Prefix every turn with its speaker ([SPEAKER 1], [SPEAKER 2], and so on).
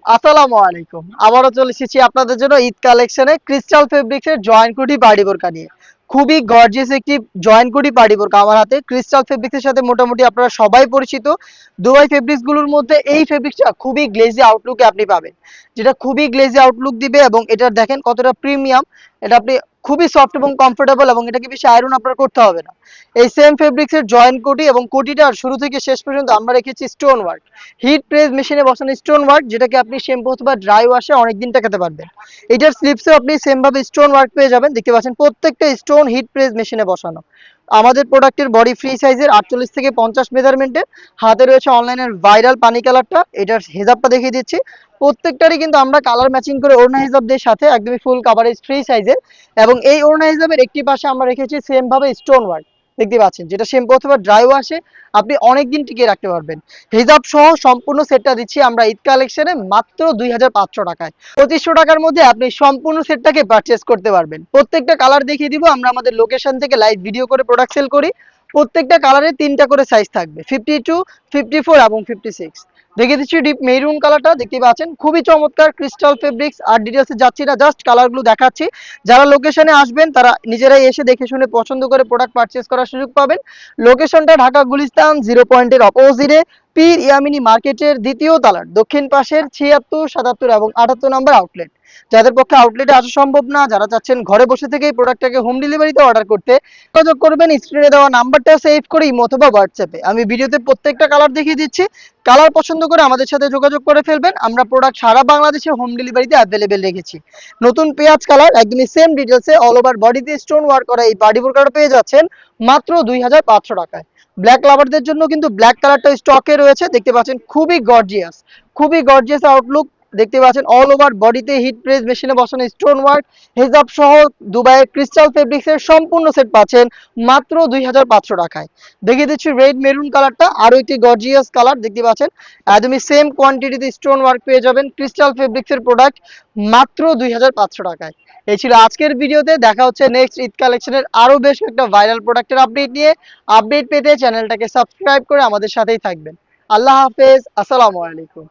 [SPEAKER 1] আসসালামু আলাইকুম। আবারও চলে এসেছি আপনাদের জন্য ঈদ কালেকশনে ক্রিস্টাল ফেব্রিক্সের জয়েন্ট কোটি পার্টি বোরকা নিয়ে। খুবই গর্জিয়াস একটি জয়েন্ট কোটি পার্টি বোরকা আমার হাতে। ক্রিস্টাল ফেব্রিক্সের সাথে মোটামুটি আপনারা সবাই পরিচিত। দুবাই ফেব্রিক্স গুলোর মধ্যে এই ফেব্রিক্সটা খুবই গ্লেজি আউটলুকে আপনি পাবেন। যেটা খুবই গ্লেজি আউটলুক দিবে এবং এটার দেখেন কতটা প্রিমিয়াম। এটা আপনি খুবই সফট এবং কমফোর্টেবল এবং এটাকে বেশি আয়রন আপনার করতে হবে না। এই সেম ফেব্রিক্সের জয়েন্ট কোটি এবং কোটিটার শুরু থেকে শেষ পর্যন্ত আমরা রেখেছি স্টোন ওয়ার্ক। হিট প্রেস মেশিনে বসানো স্টোন ওয়ার্ক, যেটাকে আপনি শ্যাম্পু অথবা ড্রাই ওয়াশে অনেকদিন টেকাতে পারবেন। এটার স্লিপসেও আপনি সেম ভাবে স্টোন ওয়ার্ক পেয়ে যাবেন। দেখতে পাচ্ছেন প্রত্যেকটা স্টোন হিট প্রেস মেশিনে বসানো। আমাদের প্রোডাক্টের বডি ফ্রি সাইজের 48 থেকে 50 মেজারমেন্টের। হাতে রয়েছে অনলাইনের ভাইরাল পানি কালারটা। এটার হেজাবটা দেখিয়ে দিচ্ছি। প্রত্যেকটারই কিন্তু আমরা কালার ম্যাচিং করে ওড়না হিজাব দিয়ে সাথে একদমই ফুল কাভারেজ ফ্রি সাইজের। এবং এই ওড়না হিজাবের একটি পাশে আমরা রেখেছি সেম ভাবে স্টোন ওয়ার্ক। দেখতে পাচ্ছেন, যেটা শ্যাম্পু অথবা ড্রাই ওয়াশে আপনি অনেকদিন টিকিয়ে রাখতে পারবেন। হিজাব সহ সম্পূর্ণ সেটটা দিচ্ছি আমরা ঈদ কালেকশনে মাত্র 2500 টাকায়। 2500 টাকার মধ্যে আপনি সম্পূর্ণ সেটটাকে পারচেস করতে পারবেন। প্রত্যেকটা কালার দেখিয়ে দিব। আমরা আমাদের লোকেশন থেকে লাইভ ভিডিও করে প্রোডাক্ট সেল করি। প্রত্যেকটা কালারে 3টা করে সাইজ থাকবে, 52, 54 এবং 56। দেখিয়ে দিচ্ছি ডিপ মেরুন কালারটা। দেখতে পাচ্ছেন খুবই চমৎকার ক্রিস্টাল ফেব্রিক্স। আর ডিটেলসে যাচ্ছি না, জাস্ট কালারগুলো দেখাচ্ছি। যারা লোকেশনে আসবেন তারা নিজেরাই এসে দেখে শুনে পছন্দ করে প্রোডাক্ট পারচেস করার সুযোগ পাবেন। লোকেশনটা ঢাকা গুলিস্তান 0 পয়েন্টের অপোজিটে, পীর ইয়ামিনী মার্কেটের দ্বিতীয় তলার দক্ষিণ পাশের 76, 77 এবং 78 নম্বর আউটলেট। যাদের পক্ষে আউটলেটে আসা সম্ভব না, যারা চাচ্ছেন ঘরে বসে থেকেই প্রোডাক্টটাকে হোম ডেলিভারিতে অর্ডার করতে, যোগাযোগ করবেন স্ক্রিনে দেওয়া নাম্বারটা সেভ করে ইমো অথবা হোয়াটসঅ্যাপে। আমি ভিডিওতে প্রত্যেকটা কালার দেখিয়ে দিচ্ছি। কালার পছন্দ করে আমাদের সাথে যোগাযোগ করে ফেলবেন। আমরা প্রোডাক্ট সারা বাংলাদেশে হোম ডেলিভারিতে অ্যাভেলেবেল রেখেছি। নতুন পেঁয়াজ কালার একদমই সেম ডিটেলসে অল ওভার বডিতে স্টোন ওয়ার্ক করা এই পার্টি বোরকাটা পেয়ে যাচ্ছেন মাত্র 2500 টাকায়। ব্ল্যাক লাভারদের জন্য কিন্তু ব্ল্যাক কালারটা স্টকে রয়েছে। দেখতে পাচ্ছেন খুবই গর্জিয়াস, খুবই গর্জিয়াস আউটলুক। দেখতে পাচ্ছেন অল ওভার বডিতে হিট প্রেস মেশিনে বসানো স্টোন ওয়ার্ক, হেজাব সহ দুবাইয়ের ক্রিস্টাল ফেব্রিক্সের সম্পূর্ণ সেট পাচ্ছেন মাত্র 2500 টাকায়। দেখিয়ে দিচ্ছি রেড মেরুন কালারটা, আরো একটি গর্জিয়াস কালার। দেখতে পাচ্ছেন একদমই সেম কোয়ান্টিটিতে স্টোন ওয়ার্ক পেয়ে যাবেন ক্রিস্টাল ফেব্রিক্সের প্রোডাক্ট মাত্র 2500 টাকায়। এই ছিল আজকের ভিডিওতে। দেখা হচ্ছে নেক্সট ঈদ কালেকশনের আরো বেশ একটা ভাইরাল প্রোডাক্টের আপডেট নিয়ে। আপডেট পেতে চ্যানেলটাকে সাবস্ক্রাইব করে আমাদের সাথেই থাকবেন। আল্লাহ হাফেজ, আসসালামু আলাইকুম।